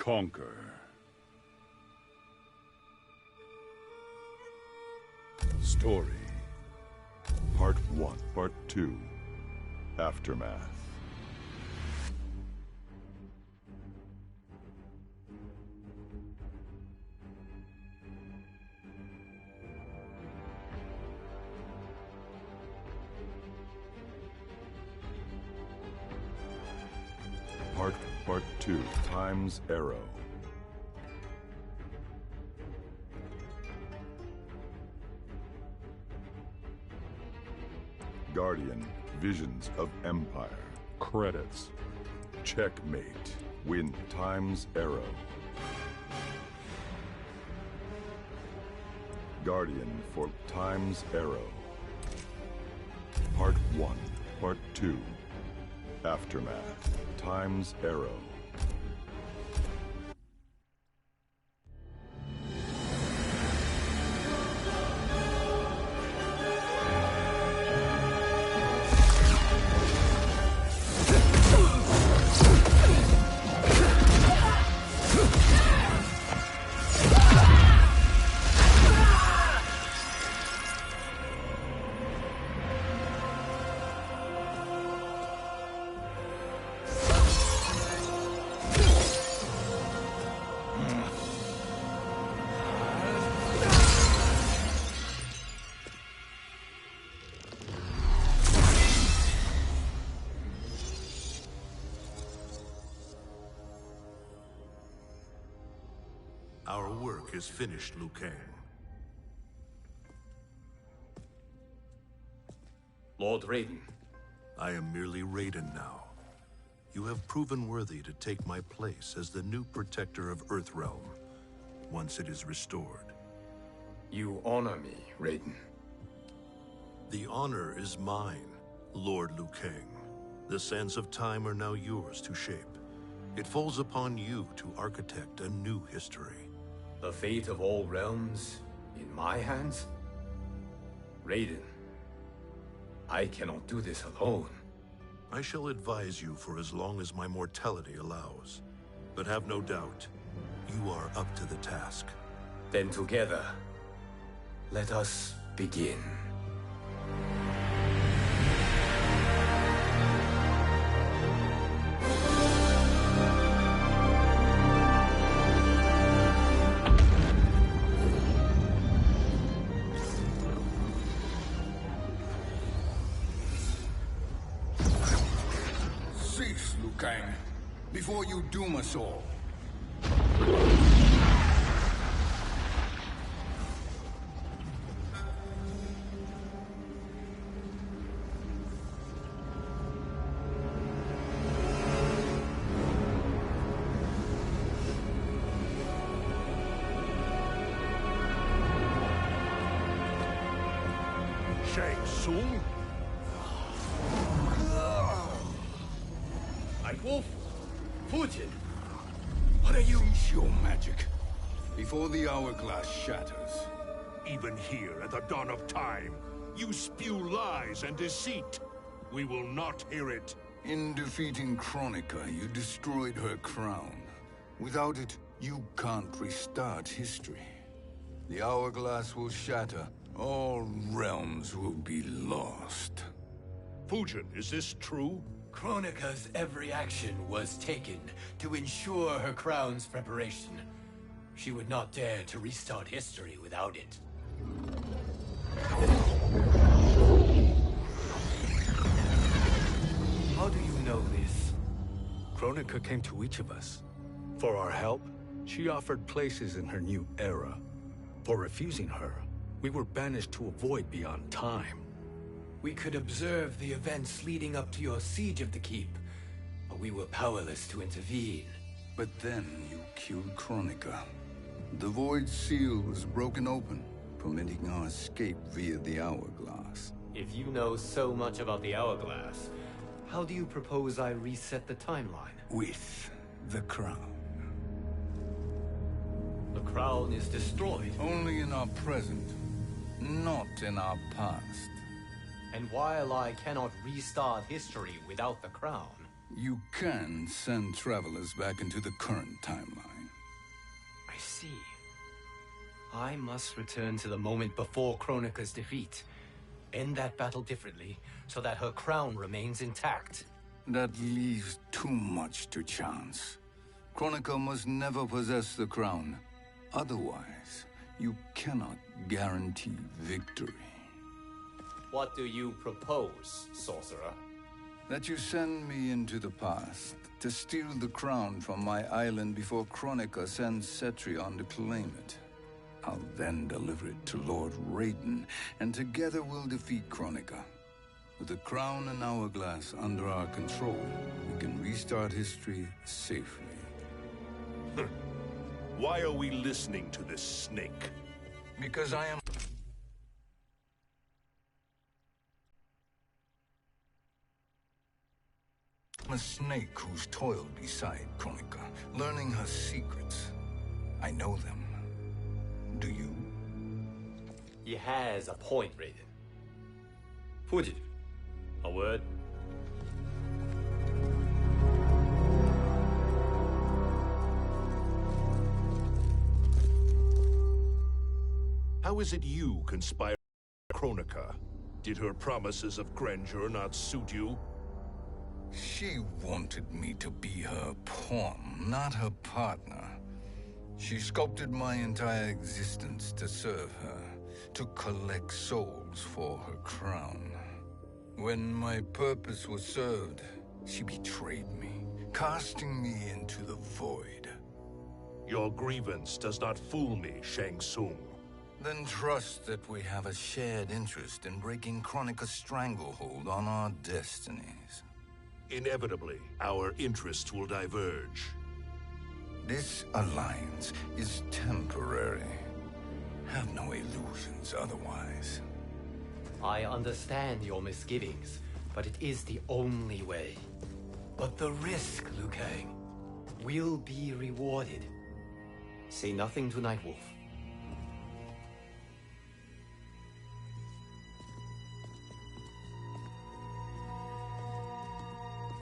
conquer. Story. Part 1. Part 2. Aftermath. Part 2. Time's Arrow. Guardian, Visions of Empire. Credits. Checkmate. Win Time's Arrow. Guardian for Time's Arrow. Part 1. Part 2. Aftermath. Time's Arrow. Our work is finished, Kang. Lord Raiden. I am merely Raiden now. You have proven worthy to take my place as the new protector of Earthrealm, once it is restored. You honor me, Raiden. The honor is mine, Lord Kang. The sands of time are now yours to shape. It falls upon you to architect a new history. The fate of all realms in my hands? Raiden, I cannot do this alone. I shall advise you for as long as my mortality allows. But have no doubt, you are up to the task. Then together, let us begin. Cease, Kang, before you doom us all. Tsung? Nightwolf? Fujin? What are you? Cease your magic before the hourglass shatters. Even here at the dawn of time, you spew lies and deceit. We will not hear it. In defeating Kronika, you destroyed her crown. Without it, you can't restart history. The hourglass will shatter. All realms will be lost. Fujin, is this true? Kronika's every action was taken to ensure her crown's preparation. She would not dare to restart history without it. How do you know this? Kronika came to each of us. For our help, she offered places in her new era. For refusing her, we were banished to a void beyond time. We could observe the events leading up to your siege of the keep, but we were powerless to intervene. But then you killed Kronika. The void seal was broken open, permitting our escape via the hourglass. If you know so much about the hourglass, how do you propose I reset the timeline? With the crown. The crown is destroyed. Only in our present, not in our past. And while I cannot restart history without the crown... You can send travelers back into the current timeline. I see. I must return to the moment before Kronika's defeat. End that battle differently, so that her crown remains intact. That leaves too much to chance. Kronika must never possess the crown. Otherwise, you cannot guarantee victory. What do you propose, sorcerer? That you send me into the past to steal the crown from my island before Kronika sends Cetrion to claim it. I'll then deliver it to Lord Raiden, and together we'll defeat Kronika. With the crown and hourglass under our control, we can restart history safely. Why are we listening to this snake? Because I am a snake who's toiled beside Kronika, learning her secrets. I know them. Do you? He has a point, Raiden. Fugitive, a word? How is it you conspire with Kronika? Did her promises of grandeur not suit you? She wanted me to be her pawn, not her partner. She sculpted my entire existence to serve her, to collect souls for her crown. When my purpose was served, she betrayed me, casting me into the void. Your grievance does not fool me, Shang Tsung. Then trust that we have a shared interest in breaking Kronika's stranglehold on our destinies. Inevitably, our interests will diverge. This alliance is temporary. Have no illusions otherwise. I understand your misgivings, but it is the only way. But the risk, Liu Kang, will be rewarded. Say nothing to Nightwolf.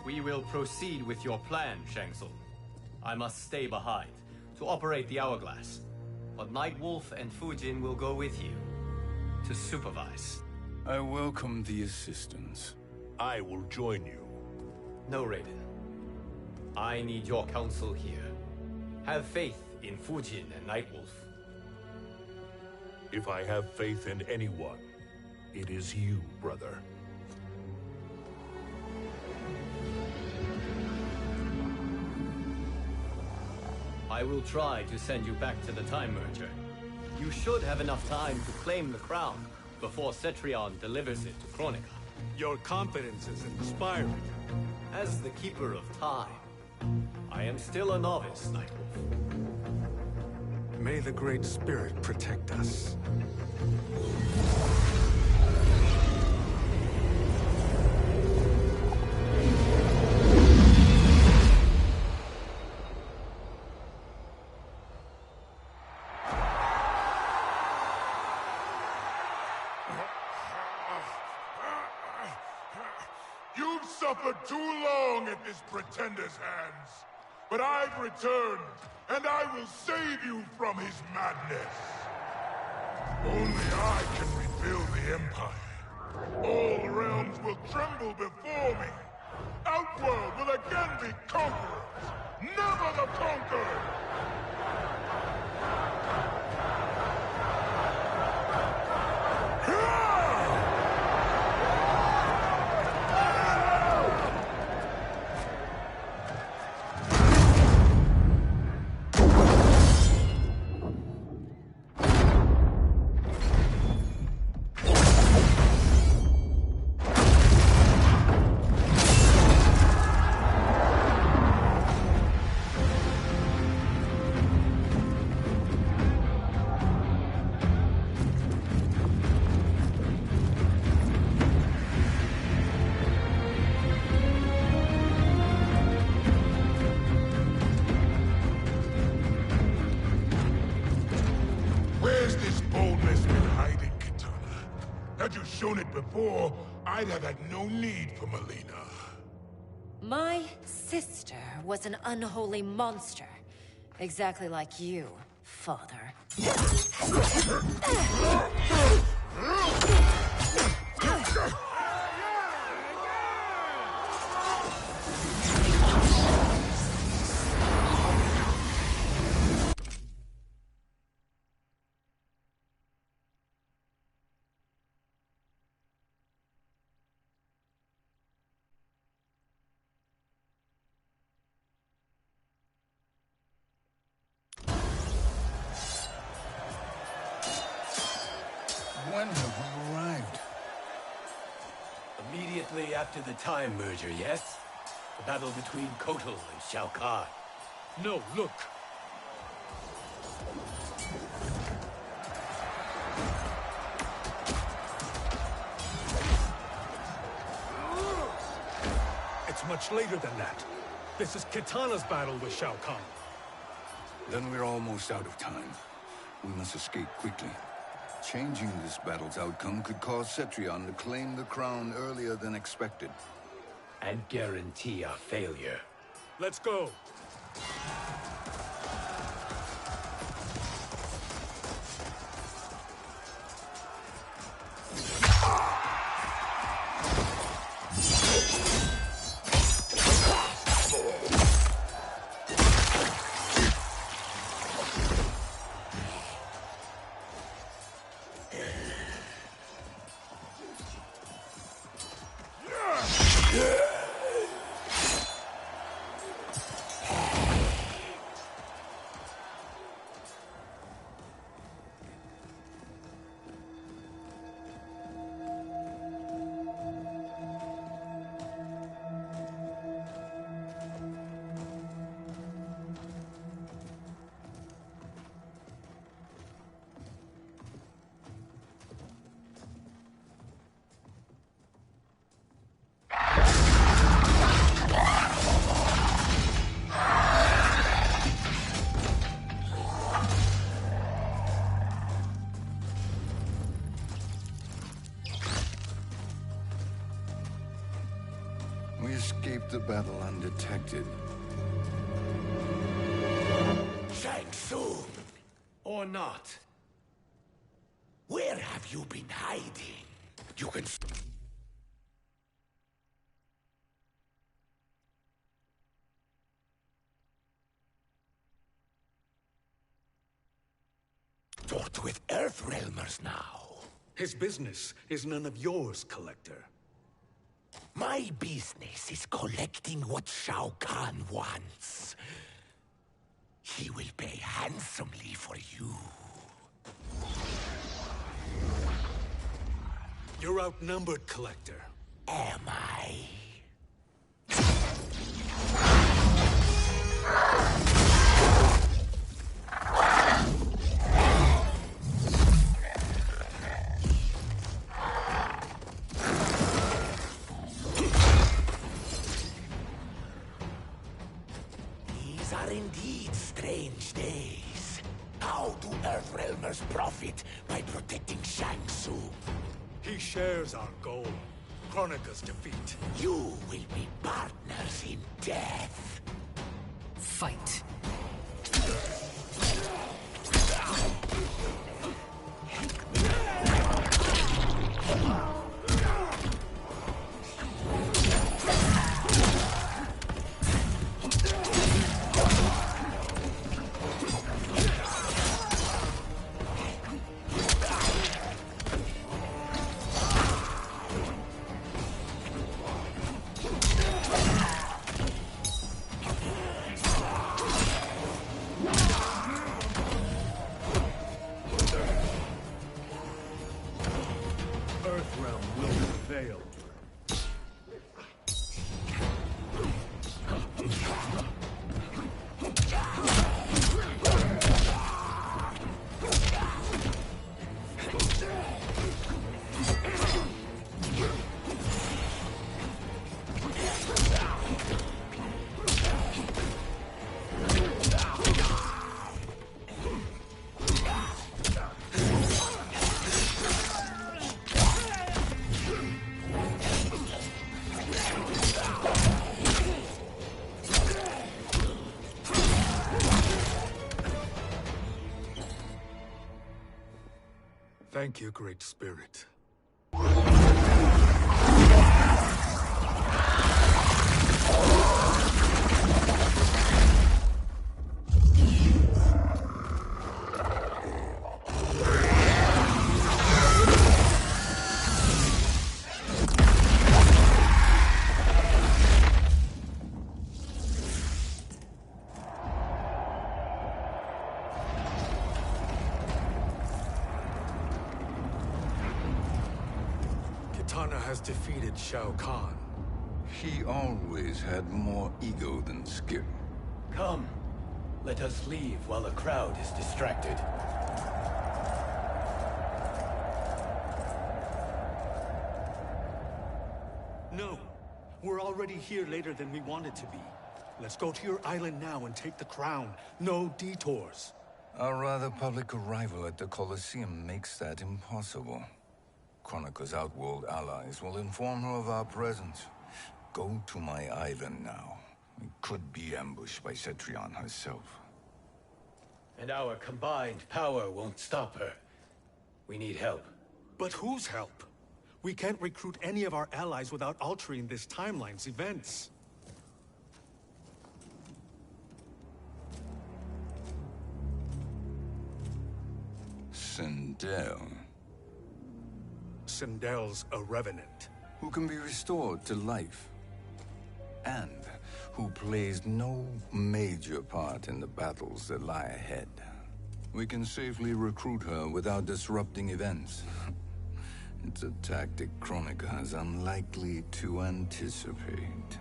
We will proceed with your plan, Shang Tsung. I must stay behind to operate the hourglass. But Nightwolf and Fujin will go with you to supervise. I welcome the assistance. I will join you. No, Raiden. I need your counsel here. Have faith in Fujin and Nightwolf. If I have faith in anyone, it is you, brother. I will try to send you back to the Time Merger. You should have enough time to claim the crown before Cetrion delivers it to Kronika. Your confidence is inspiring. As the Keeper of Time, I am still a novice, Nightwolf. May the Great Spirit protect us. You've suffered too long at this pretender's hands. But I've returned, and I will save you from his madness. Only I can rebuild the Empire. All realms will tremble before me. Outworld will again be conquerors, never the conquered! Shown it before, I'd have had no need for Melina. My sister was an unholy monster. Exactly like you. father. When have we arrived? Immediately after the Time Merger, yes? The battle between Kotal and Shao Kahn. No, look. It's much later than that. This is Kitana's battle with Shao Kahn. Then we're almost out of time. We must escape quickly. Changing this battle's outcome could cause Cetrion to claim the crown earlier than expected. And guarantee our failure. Let's go. We escaped the battle undetected. Shang, Or not. where have you been hiding? You can... Talked with Earthrealmers now. His business is none of yours, Collector. My business is collecting what Shao Kahn wants. He will pay handsomely for you. You're outnumbered, Collector. Am I? These are indeed strange days. How do Earthrealmers profit by protecting Shang Tsung? He shares our goal. Kronika's defeat. You will be partners in death. Fight. Earthrealm will prevail. Thank you, Great Spirit. Kitana has defeated Shao Kahn. He always had more ego than skill. Come, let us leave while the crowd is distracted. No, we're already here later than we wanted to be. Let's go to your island now and take the crown. No detours. Our rather public arrival at the Colosseum makes that impossible. Kronika's outworld allies will inform her of our presence. Go to my island now. We could be ambushed by Cetrion herself. And our combined power won't stop her. We need help. But whose help? We can't recruit any of our allies without altering this timeline's events. Sindel, Sindel's a revenant. who can be restored to life, and who plays no major part in the battles that lie ahead. We can safely recruit her without disrupting events. It's a tactic Kronika is unlikely to anticipate.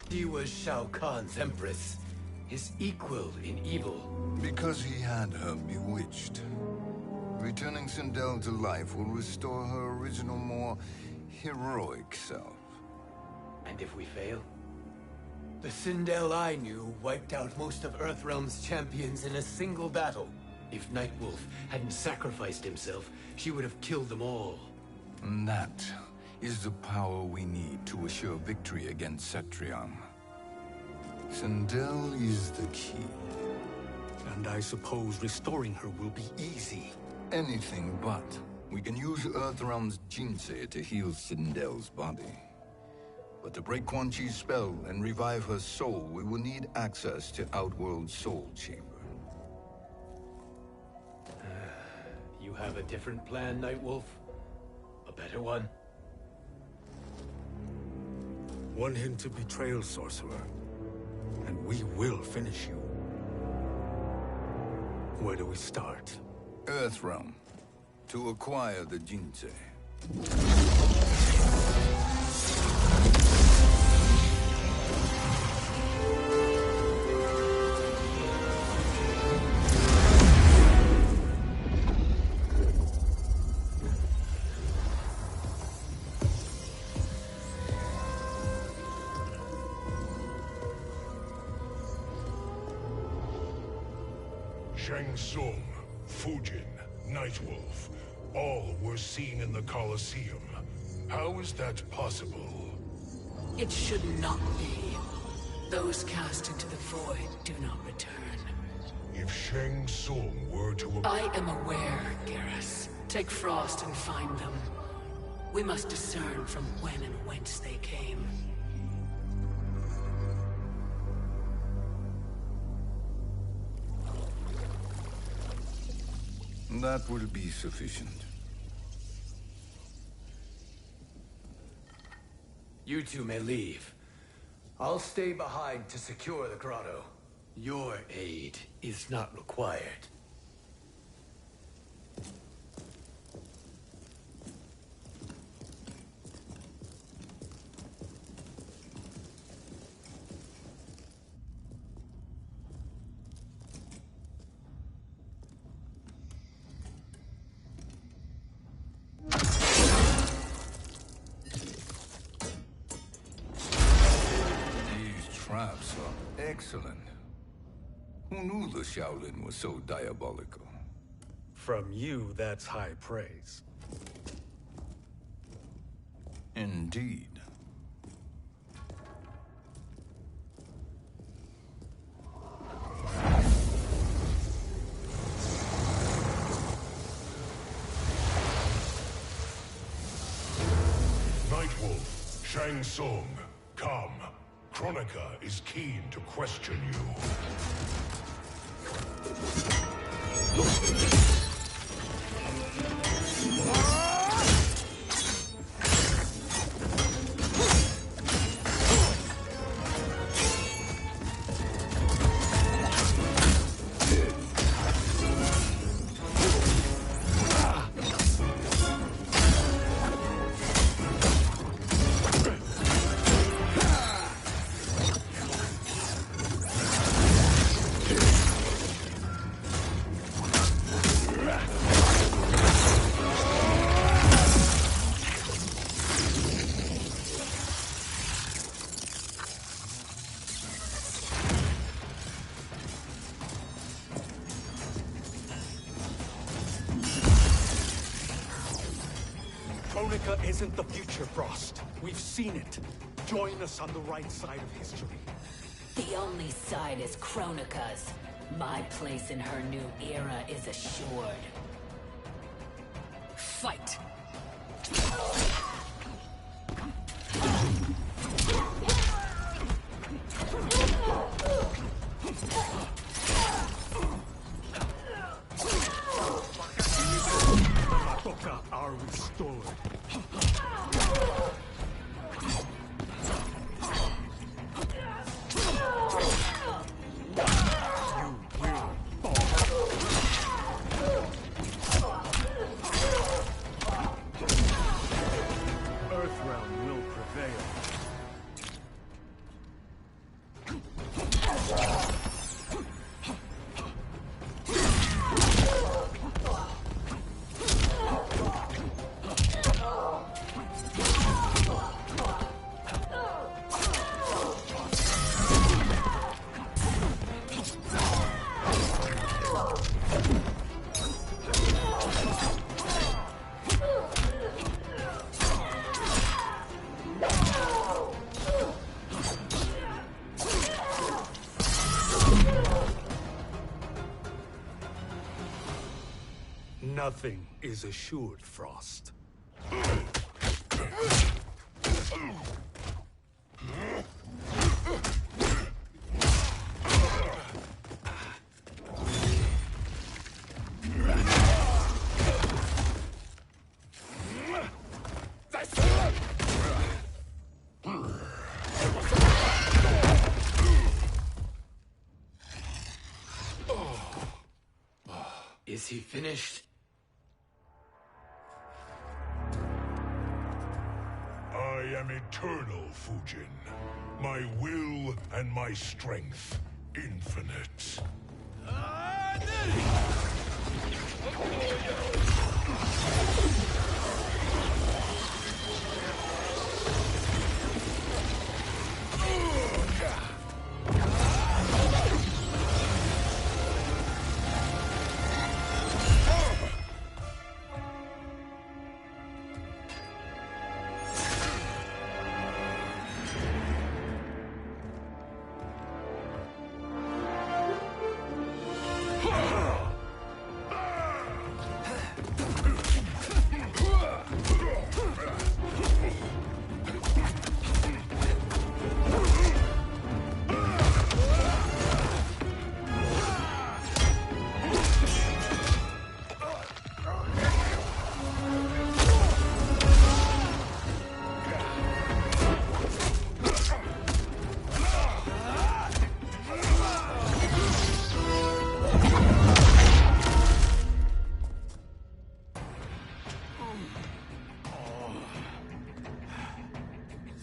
She was Shao Kahn's empress, his equal in evil. Because he had her bewitched. Returning Sindel to life will restore her original, more heroic self. And if we fail? The Sindel I knew wiped out most of Earthrealm's champions in a single battle. If Nightwolf hadn't sacrificed himself, she would have killed them all. And that is the power we need to assure victory against Cetrion. Sindel is the key. And I suppose restoring her will be easy. Anything but. We can use Earthrealm's Jinsei to heal Sindel's body. But to break Quan Chi's spell and revive her soul, we will need access to Outworld's Soul Chamber. You have a different plan, Nightwolf? A better one? One hint of betrayal, Sorcerer, and we will finish you. Where do we start? Earthrealm. To acquire the Jinsei. Shang Tsung, Fujin, Nightwolf, all were seen in the Colosseum. How is that possible? It should not be. Those cast into the void do not return. If Shang Tsung were to... I am aware, Garrus. Take Frost and find them. We must discern from when and whence they came. That will be sufficient. You two may leave. I'll stay behind to secure the grotto. Your aid is not required. Traps are excellent. Who knew the Shaolin was so diabolical? From you, that's high praise. Indeed. Shang Tsung, come. Kronika is keen to question you. Kronika isn't the future, Frost. We've seen it. Join us on the right side of history. The only side is Kronika's. My place in her new era is assured. Fight! Matoka are restored. Earthrealm will prevail. Nothing is assured, Frost. Is he finished? I am eternal, Fujin. My will and my strength, infinite.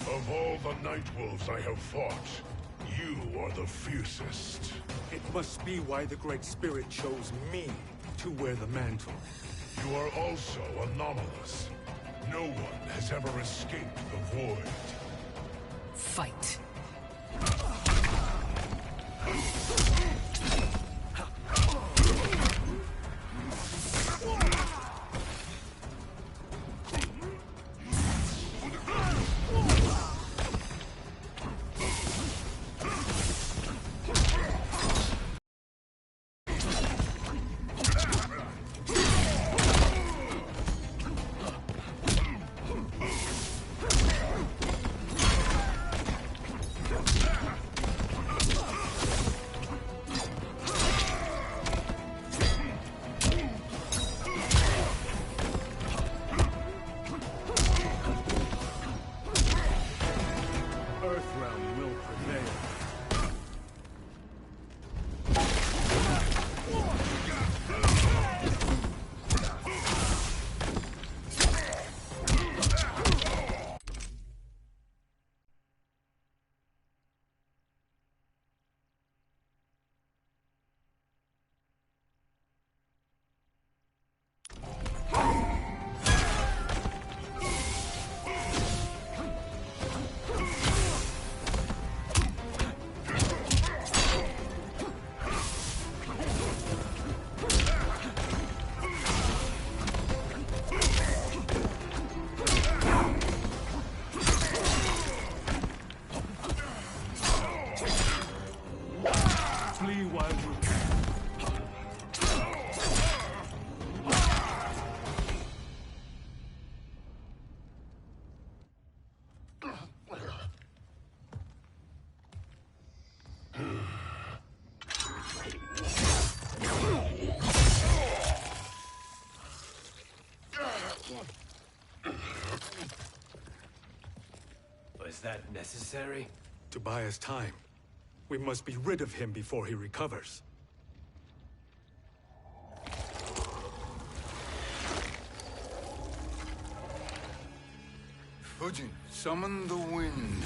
Of all the Nightwolves I have fought, you are the fiercest. It must be why the Great Spirit chose me to wear the mantle. You are also anomalous. No one has ever escaped the void. Fight! Was that necessary? To buy us time. We must be rid of him before he recovers. Fujin, summon the wind.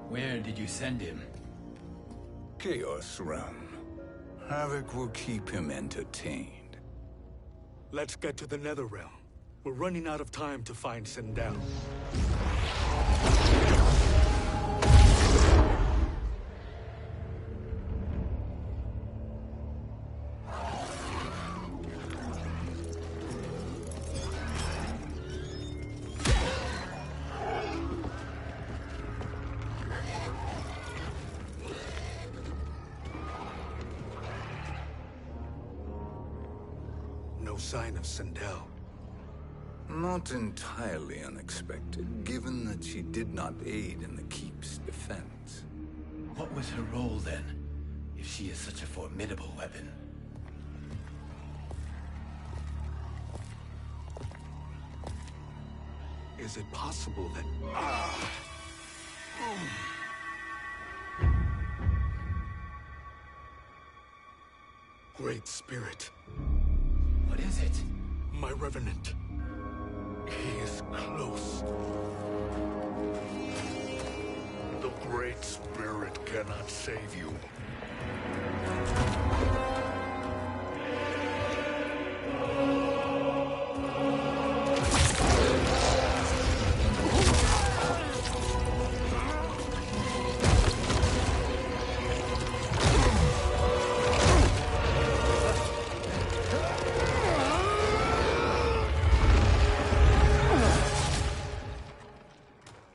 Where did you send him? Chaos Realm. Havoc will keep him entertained. Let's get to the Netherrealm. We're running out of time to find Sindel. No sign of Sindel. Not entirely unexpected, given that she did not aid in the Keep's defense. What was her role then, if she is such a formidable weapon? Is it possible that... Great Spirit. What is it? My Revenant. He is close. The Great Spirit cannot save you.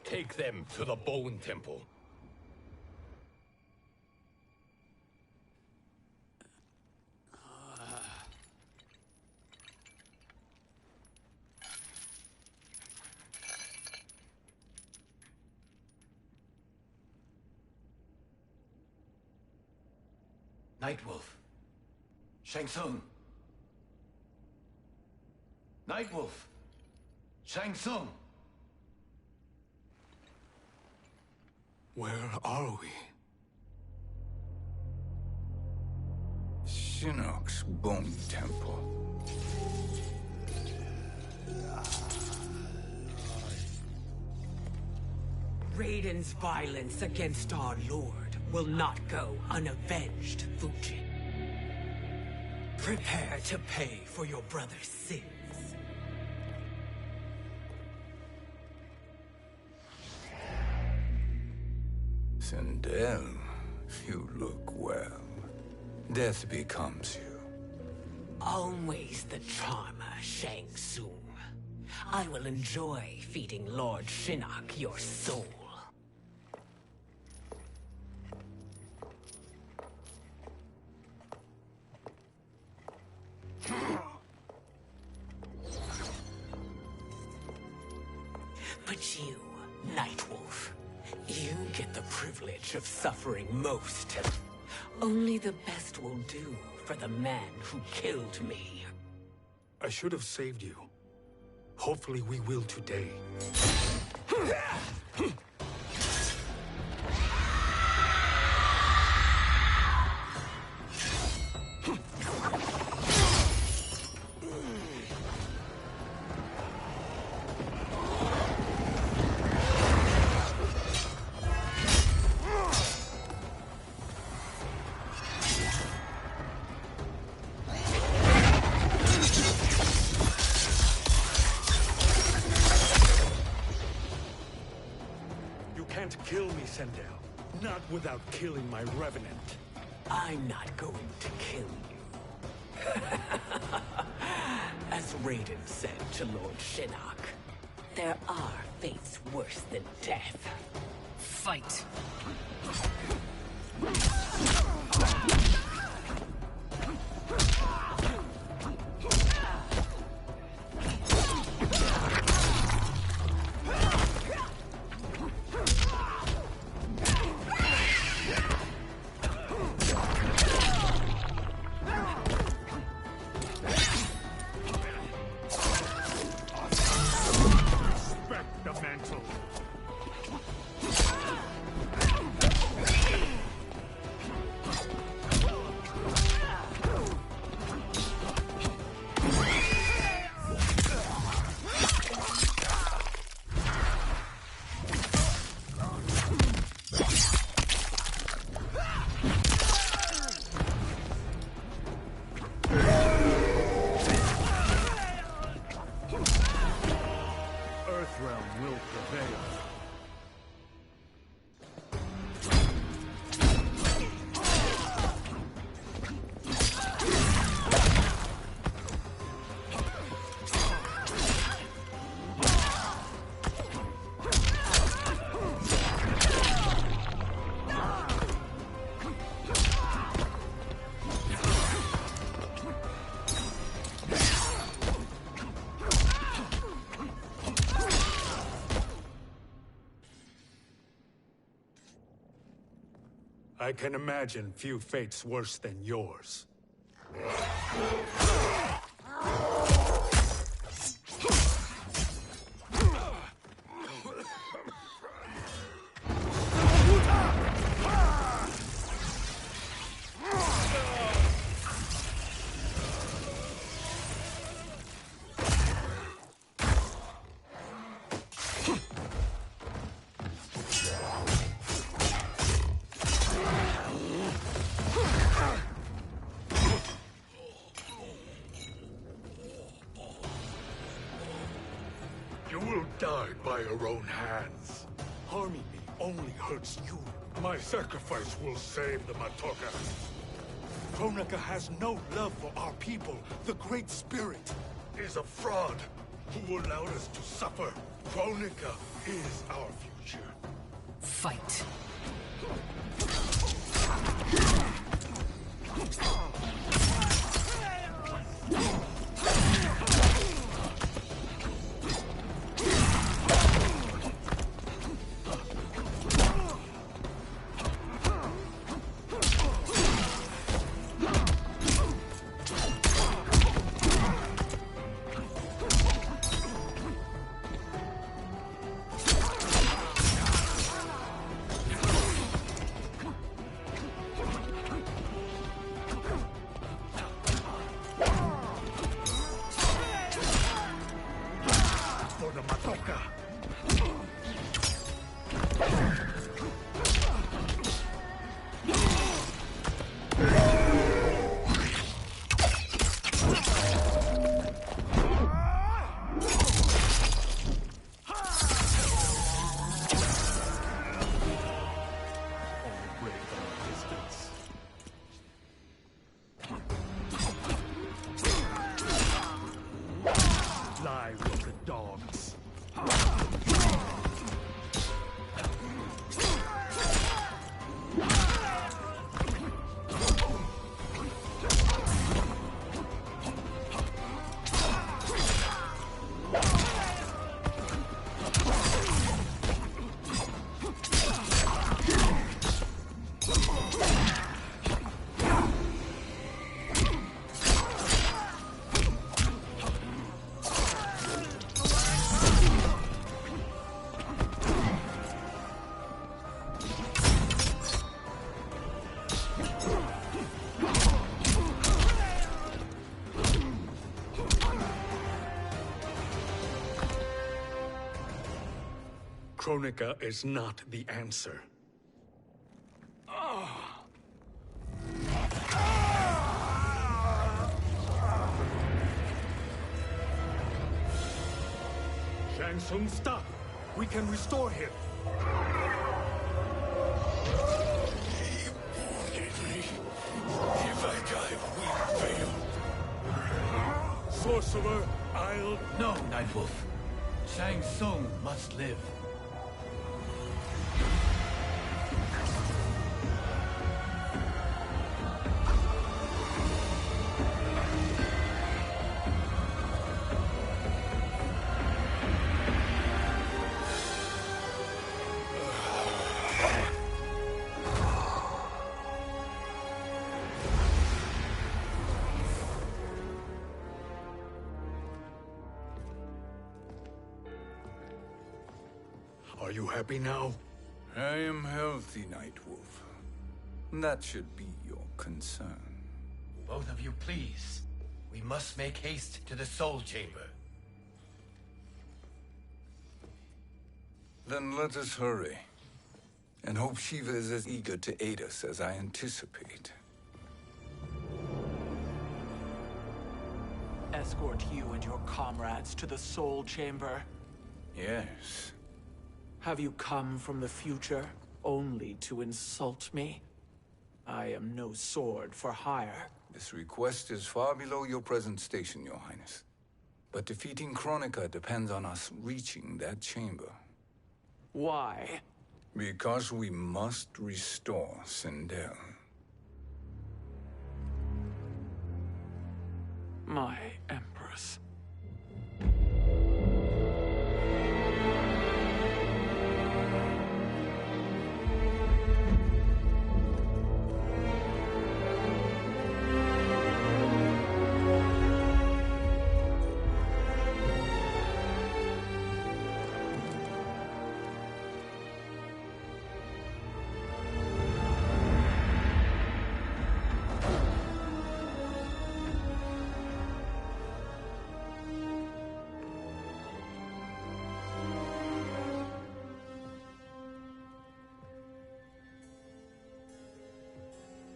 Take them to the Bone Temple. Nightwolf. Shang Tsung. Nightwolf. Shang Tsung. Where are we? Shinnok's Bone Temple. Raiden's violence against our Lord will not go unavenged, Fujin. Prepare to pay for your brother's sins. Sindel, you look well. Death becomes you. Always the charmer, Shang Tsung. I will enjoy feeding Lord Shinnok your soul. But you, Nightwolf, you get the privilege of suffering most. Only the best will do for the man who killed me. I should have saved you. Hopefully we will today. Kill me, Sindel. Not without killing my Revenant. I'm not going to kill you. As Raiden said to Lord Shinnok, there are fates worse than death. Fight. I can imagine few fates worse than yours. You will die by your own hands. Harming me only hurts you. My sacrifice will save the Matoka. Kronika has no love for our people. The Great Spirit Is a fraud who allowed us to suffer. Kronika is our future. Fight. Kronika is not the answer. Shang, stop! We can restore him! If I die, we fail. Sorcerer, I'll... No, Nightwolf. Shang Tsung must live. you happy now? I am healthy, Nightwolf. That should be your concern. Both of you, please. We must make haste to the Soul Chamber. Then let us hurry. And hope Shiva is as eager to aid us as I anticipate. Escort you and your comrades to the Soul Chamber. Yes. Have you come from the future only to insult me? I am no sword for hire. This request is far below your present station, Your Highness. But defeating Kronika depends on us reaching that chamber. Why? Because we must restore Sindel. My Empress.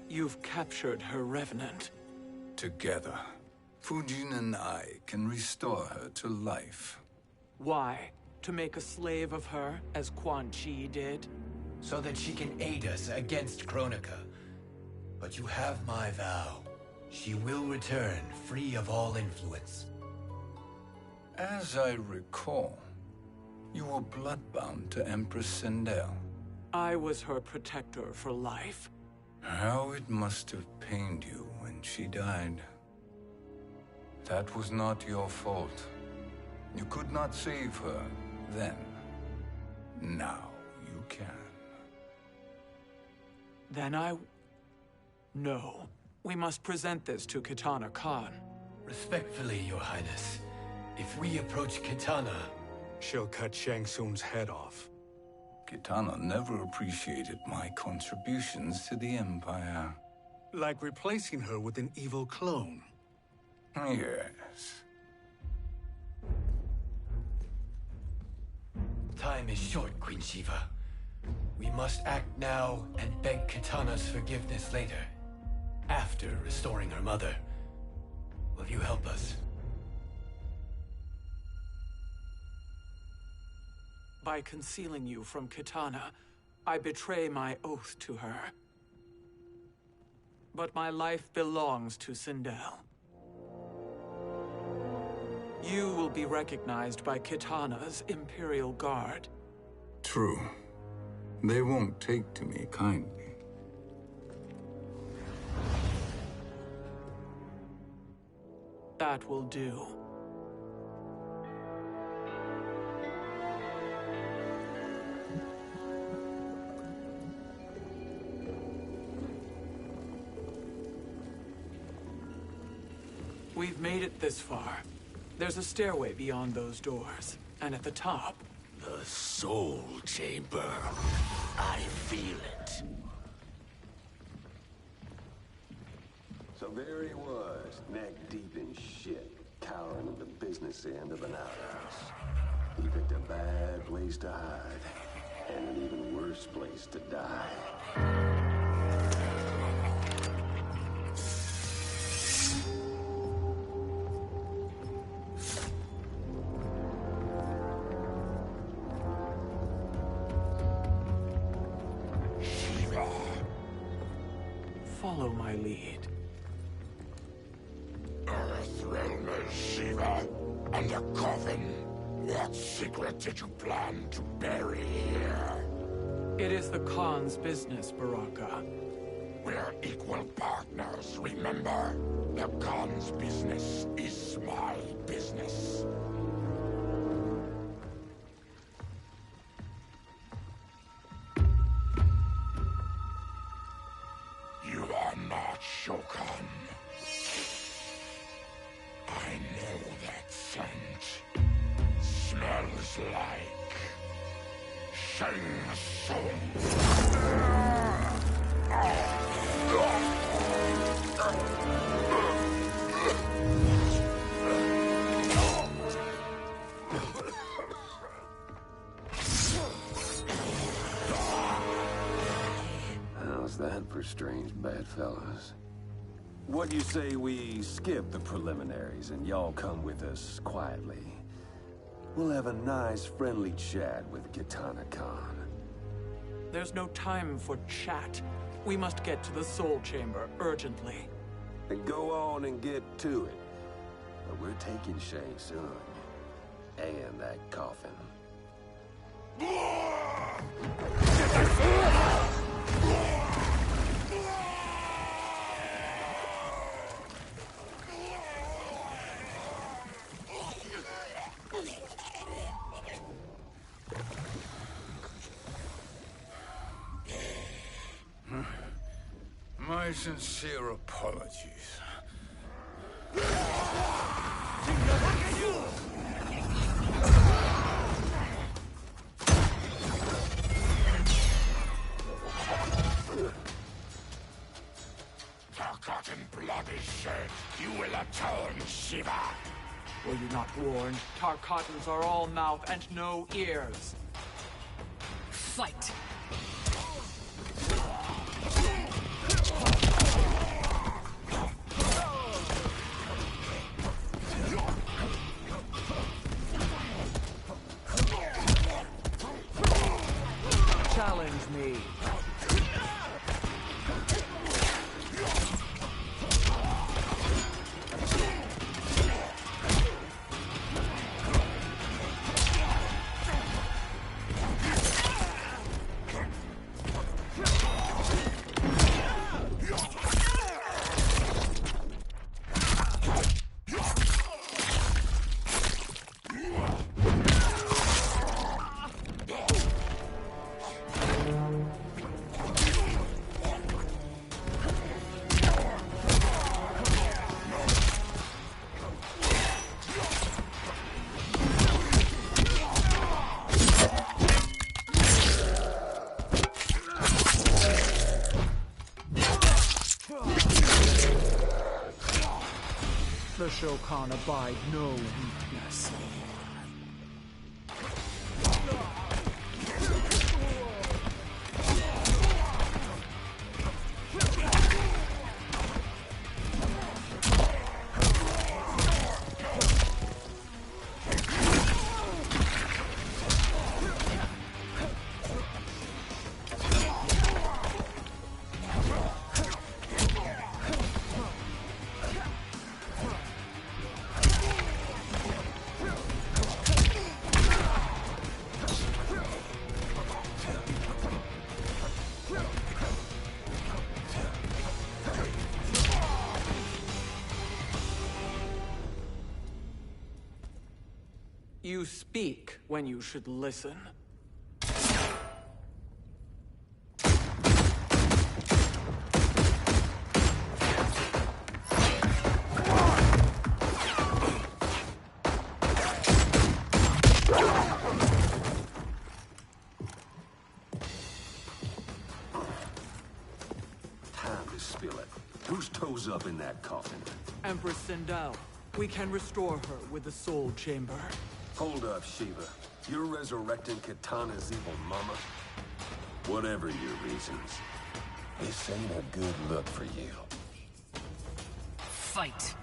You've captured her revenant. Together, Fujin and I can restore her to life. Why? To make a slave of her, as Quan Chi did? So that she can aid us against Kronika. But you have my vow. She will return free of all influence. As I recall, you were bloodbound to Empress Sindel. I was her protector for life. How it must have pained you when she died. That was not your fault. You could not save her then. Now you can. Then No. We must present this to Kitana Khan. Respectfully, Your Highness, if we approach Kitana... She'll cut Shang Tsung's head off. Kitana never appreciated my contributions to the Empire. Like replacing her with an evil clone. Yes. Time is short, Queen Shiva. We must act now and beg Kitana's forgiveness later. After restoring her mother. Will you help us? By concealing you from Kitana, I betray my oath to her. But my life belongs to Sindel. You will be recognized by Kitana's Imperial Guard. True. They won't take to me kindly. That will do. We've made it this far. There's a stairway beyond those doors, and at the top... The Soul Chamber. I feel it. So there he was, neck deep in shit, cowering at the business end of an outhouse. He picked a bad place to hide, and an even worse place to die. Follow my lead. Earthrealmer Shiva, and a coffin. What secret did you plan to bury here? It is the Khan's business, Baraka. We're equal partners, remember? The Khan's business is my business. You are not Shokan. I know that scent. Smells like Shang Tsung. How's that for strange bedfellows? What do you say we skip the preliminaries and y'all come with us quietly? We'll have a nice, friendly chat with Kitana Khan. There's no time for chat. We must get to the Soul Chamber urgently. And go on and get to it. But we're taking Shang Tsung. And that coffin. My sincere apologies. Forgotten blood is shed. You will atone, Shiva. Were you not warned? Tarkatans are all mouth and no ears. Fight! Challenge me. The Shokan abide no weakness. You speak when you should listen. Time to spill it. Whose toes up in that coffin? Empress Sindel. We can restore her with the Soul Chamber. Hold up, Shiva. You're resurrecting Kitana's evil mama? Whatever your reasons, this ain't a good look for you. Fight!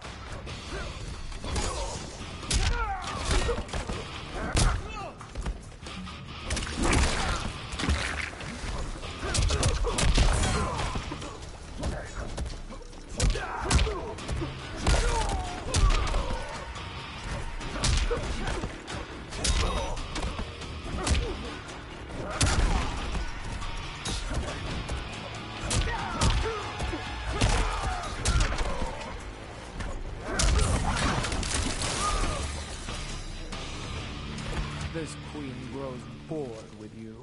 This queen grows bored with you.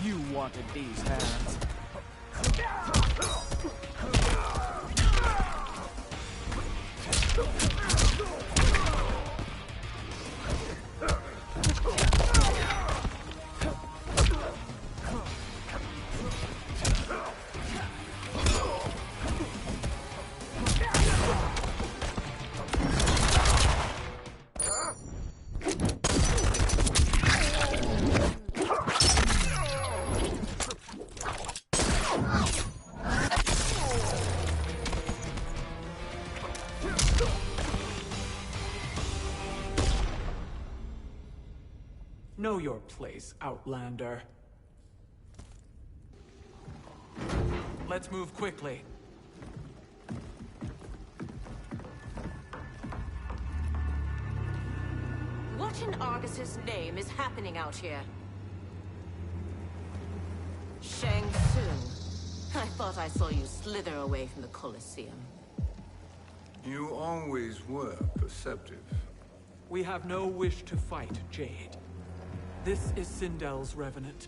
You wanted these hands. Know your place, Outlander. Let's move quickly. What in Argus's name is happening out here? Shang Tsung. I thought I saw you slither away from the Colosseum. You always were perceptive. We have no wish to fight, Jade. This is Sindel's Revenant.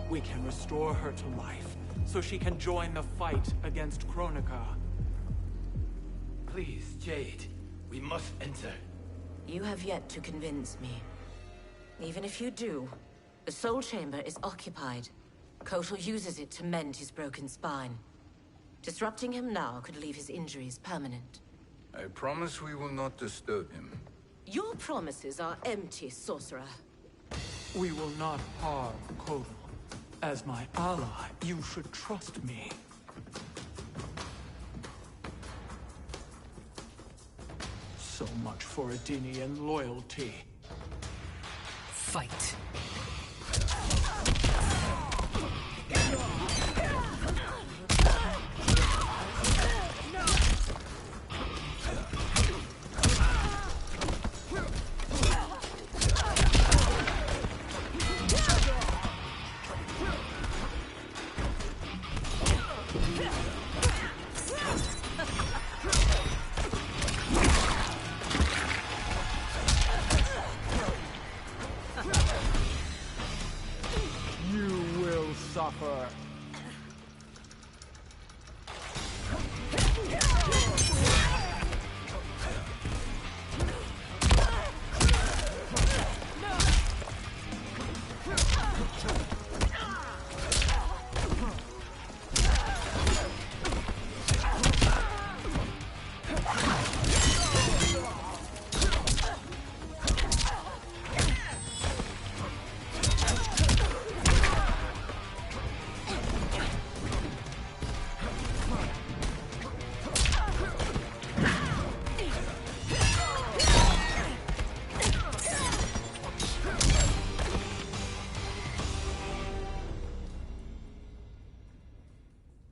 We can restore her to life, so she can join the fight against Kronika. Please, Jade. We must enter. You have yet to convince me. Even if you do, the Soul Chamber is occupied. Kotal uses it to mend his broken spine. Disrupting him now could leave his injuries permanent. I promise we will not disturb him. Your promises are empty, sorcerer. We will not harm Kotal. As my ally, you should trust me. So much for Adenian loyalty. Fight. Suffer.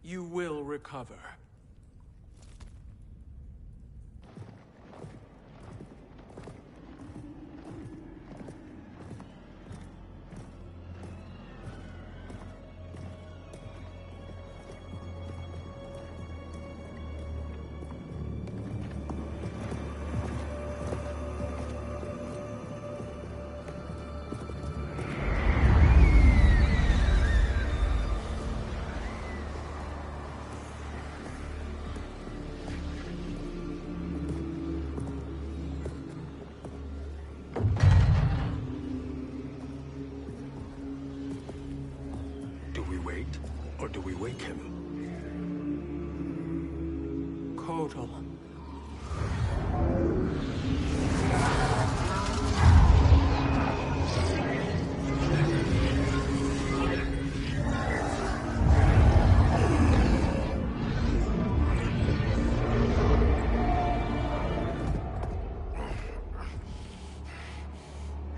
You will recover. Or do we wake him? Kotal.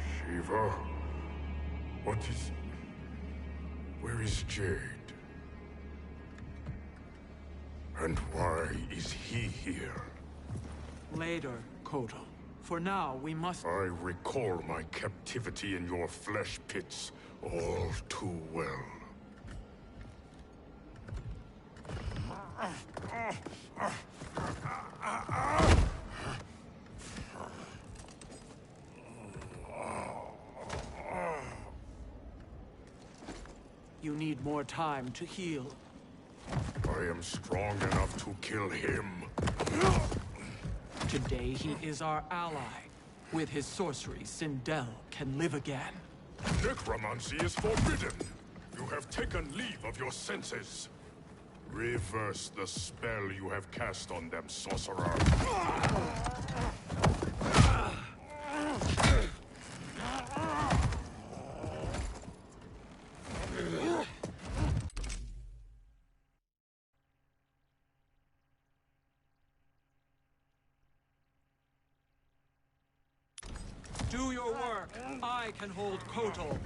Shiva? What is... Where is Jade? And why is he here? Later, Kotal. For now, we must... I recall my captivity in your flesh pits all too well. You need more time to heal. I am strong enough to kill him. Today he is our ally. With his sorcery, Sindel can live again. Necromancy is forbidden. You have taken leave of your senses. Reverse the spell you have cast on them, sorcerer. Do your work. I can hold Kotal.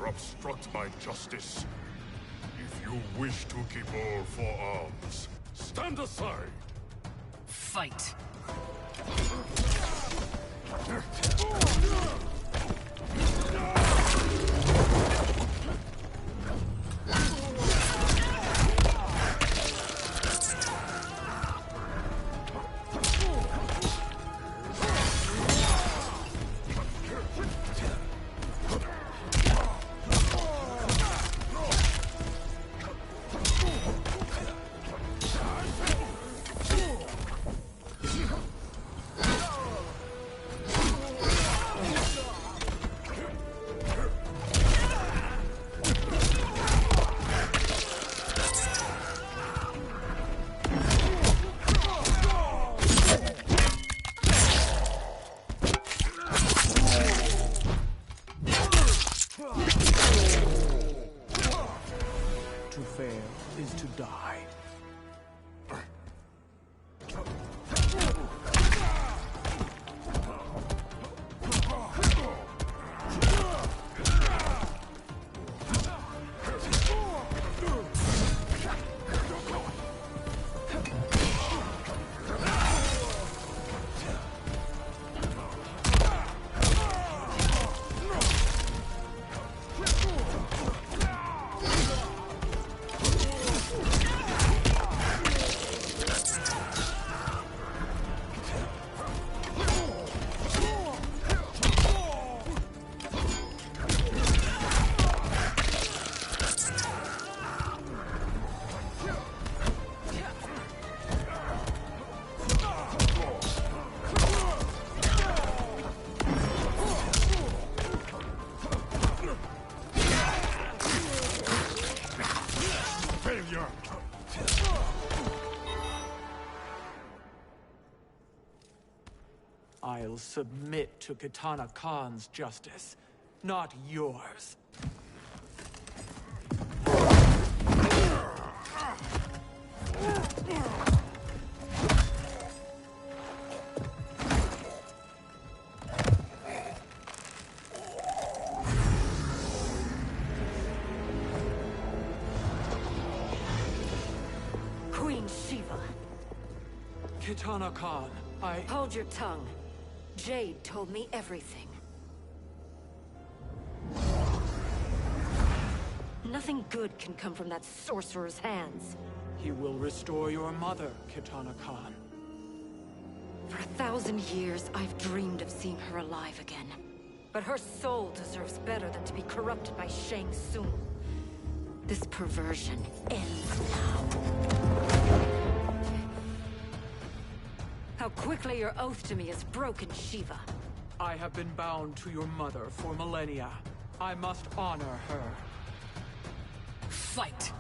Obstruct my justice. If you wish to keep all four arms, stand aside. Fight. To fail is to die. I'll submit to Kitana Khan's justice, not yours. Queen Shiva. Kitana Khan, Hold your tongue. Jade told me everything. Nothing good can come from that sorcerer's hands. He will restore your mother, Kitana Khan. For 1,000 years, I've dreamed of seeing her alive again. But her soul deserves better than to be corrupted by Shang Tsung. This perversion ends now. How quickly your oath to me is broken, Shiva. I have been bound to your mother for millennia. I must honor her. Fight!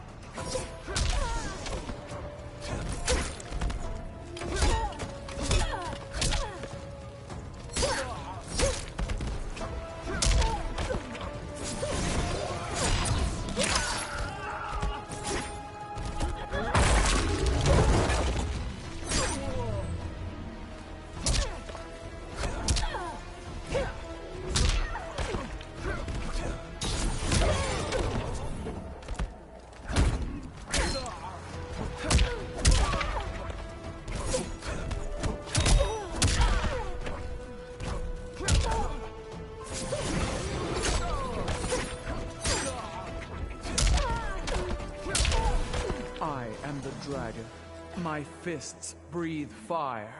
I am the dragon. My fists breathe fire.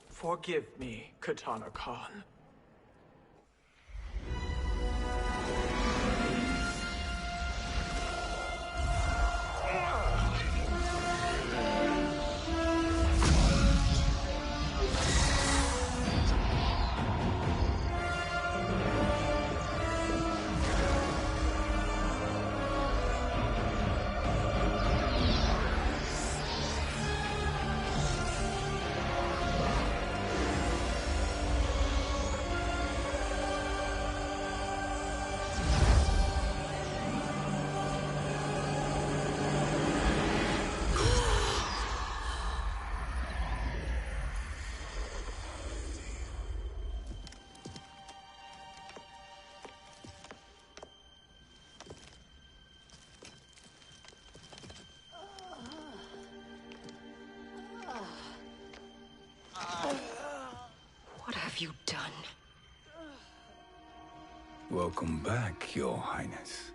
Forgive me, Katana Khan. What have you done? Welcome back, Your Highness.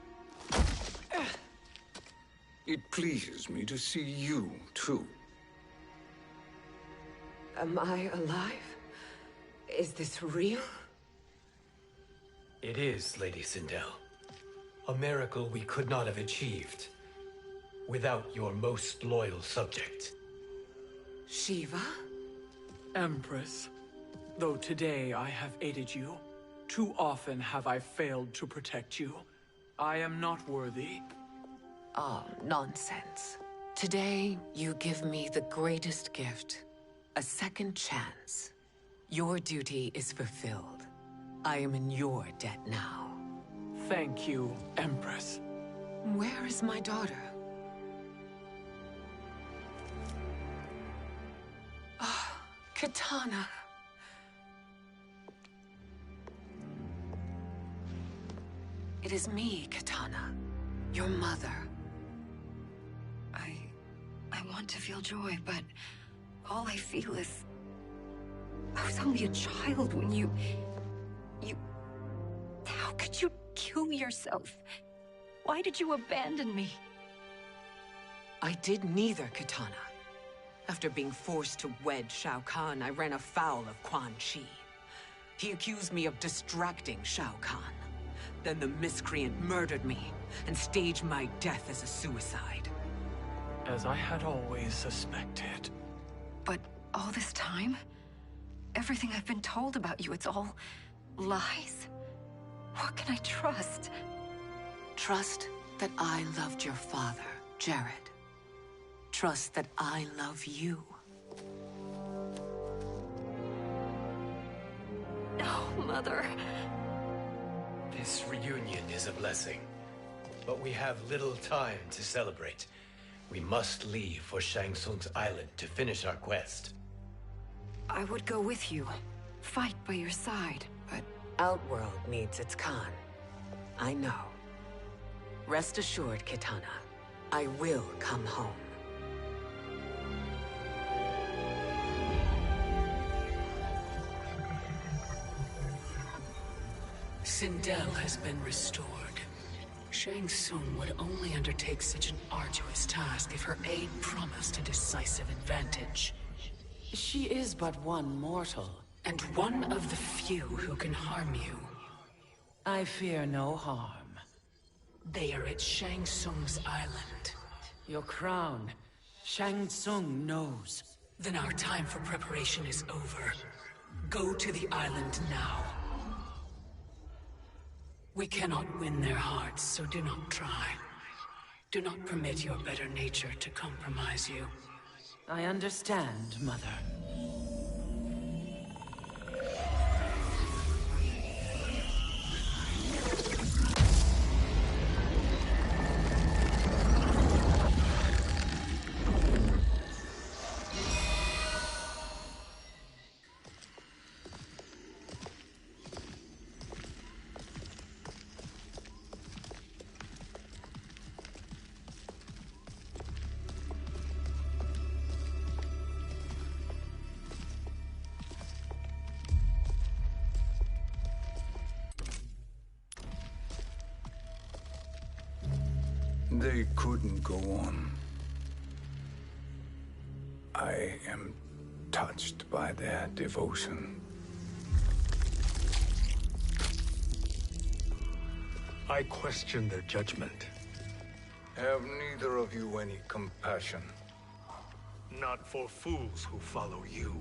It pleases me to see you, too. Am I alive? Is this real? It is, Lady Sindel. A miracle we could not have achieved without your most loyal subject. Shiva? Empress, though today I have aided you, too often have I failed to protect you. I am not worthy. Oh, nonsense. Today, you give me the greatest gift. A second chance. Your duty is fulfilled. I am in your debt now. Thank you, Empress. Where is my daughter? Ah, Katana. It is me, Katana. Your mother. I want to feel joy, but all I feel is... I was only a child when you... How could you kill yourself? Why did you abandon me? I did neither, Katana. After being forced to wed Shao Kahn, I ran afoul of Quan Chi. He accused me of distracting Shao Kahn. Then the miscreant murdered me and staged my death as a suicide. As I had always suspected. But all this time? Everything I've been told about you, it's all lies? What can I trust? Trust that I loved your father, Jared. Trust that I love you. No, Mother. This reunion is a blessing, but we have little time to celebrate. We must leave for Shang Tsung's island to finish our quest. I would go with you. Fight by your side, but... Outworld needs its Khan. I know. Rest assured, Kitana. I will come home. Sindel has been restored. Shang Tsung would only undertake such an arduous task if her aid promised a decisive advantage. She is but one mortal, and one of the few who can harm you. I fear no harm. They are at Shang Tsung's island. Your crown, Shang Tsung knows. Then our time for preparation is over. Go to the island now. We cannot win their hearts, so do not try. Do not permit your better nature to compromise you. I understand, Mother. They couldn't go on. I am touched by their devotion. I question their judgment. Have neither of you any compassion? Not for fools who follow you.